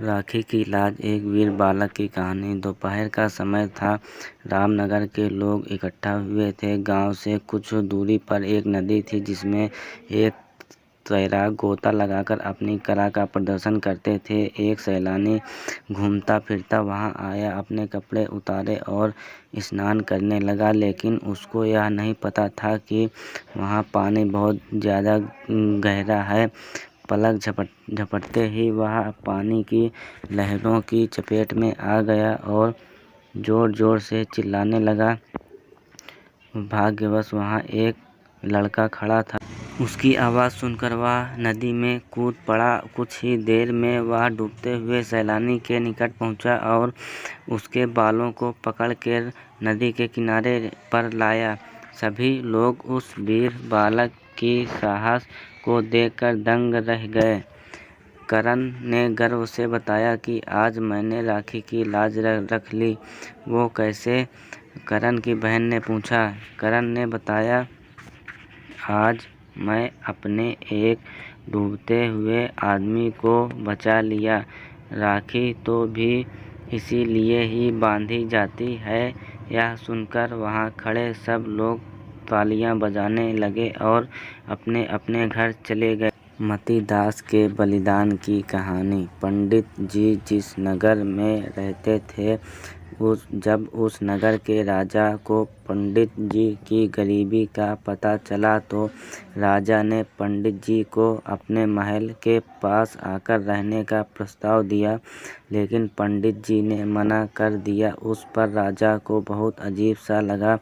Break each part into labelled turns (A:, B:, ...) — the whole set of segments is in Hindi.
A: राखी की लाज एक वीर बालक की कहानी। दोपहर का समय था। रामनगर के लोग इकट्ठा हुए थे। गांव से कुछ दूरी पर एक नदी थी जिसमें एक तैराक गोता लगाकर अपनी कला का प्रदर्शन करते थे। एक सैलानी घूमता फिरता वहां आया, अपने कपड़े उतारे और स्नान करने लगा, लेकिन उसको यह नहीं पता था कि वहां पानी बहुत ज़्यादा गहरा है। पलक झपटते ही वह पानी की लहरों की चपेट में आ गया और ज़ोर ज़ोर से चिल्लाने लगा। भाग्यवश वहाँ एक लड़का खड़ा था। उसकी आवाज़ सुनकर वह नदी में कूद पड़ा। कुछ ही देर में वह डूबते हुए सैलानी के निकट पहुँचा और उसके बालों को पकड़ कर नदी के किनारे पर लाया। सभी लोग उस वीर बालक की साहस को देखकर दंग रह गए। करण ने गर्व से बताया कि आज मैंने राखी की लाज रख ली। वो कैसे? करण की बहन ने पूछा। करण ने बताया, आज मैं अपने एक डूबते हुए आदमी को बचा लिया। राखी तो भी इसीलिए ही बांधी जाती है। यह सुनकर वहाँ खड़े सब लोग तालियां बजाने लगे और अपने अपने घर चले गए। मतीदास के बलिदान की कहानी। पंडित जी जिस नगर में रहते थे, जब उस नगर के राजा को पंडित जी की गरीबी का पता चला तो राजा ने पंडित जी को अपने महल के पास आकर रहने का प्रस्ताव दिया, लेकिन पंडित जी ने मना कर दिया। उस पर राजा को बहुत अजीब सा लगा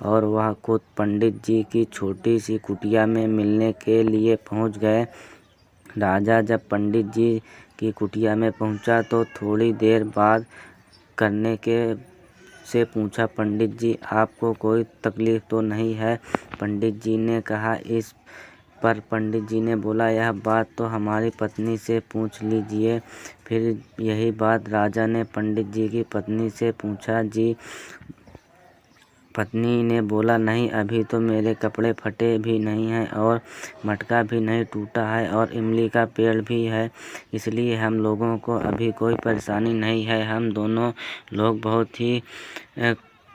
A: और वह खुद पंडित जी की छोटी सी कुटिया में मिलने के लिए पहुंच गए। राजा जब पंडित जी की कुटिया में पहुंचा तो थोड़ी देर बात करने के से पूछा, पंडित जी, आपको कोई तकलीफ तो नहीं है? पंडित जी ने कहा। इस पर पंडित जी ने बोला, यह बात तो हमारी पत्नी से पूछ लीजिए। फिर यही बात राजा ने पंडित जी की पत्नी से पूछा। जी। पत्नी ने बोला, नहीं, अभी तो मेरे कपड़े फटे भी नहीं हैं और मटका भी नहीं टूटा है और इमली का पेड़ भी है, इसलिए हम लोगों को अभी कोई परेशानी नहीं है। हम दोनों लोग बहुत ही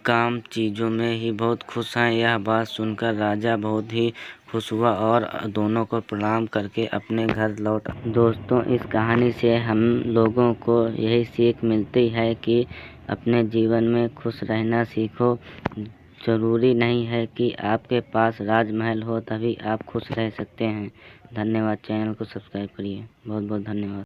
A: काम चीज़ों में ही बहुत खुश हैं। यह बात सुनकर राजा बहुत ही खुश हुआ और दोनों को प्रणाम करके अपने घर लौट। दोस्तों, इस कहानी से हम लोगों को यही सीख मिलती है कि अपने जीवन में खुश रहना सीखो। ज़रूरी नहीं है कि आपके पास राजमहल हो तभी आप खुश रह सकते हैं। धन्यवाद। चैनल को सब्सक्राइब करिए। बहुत बहुत धन्यवाद।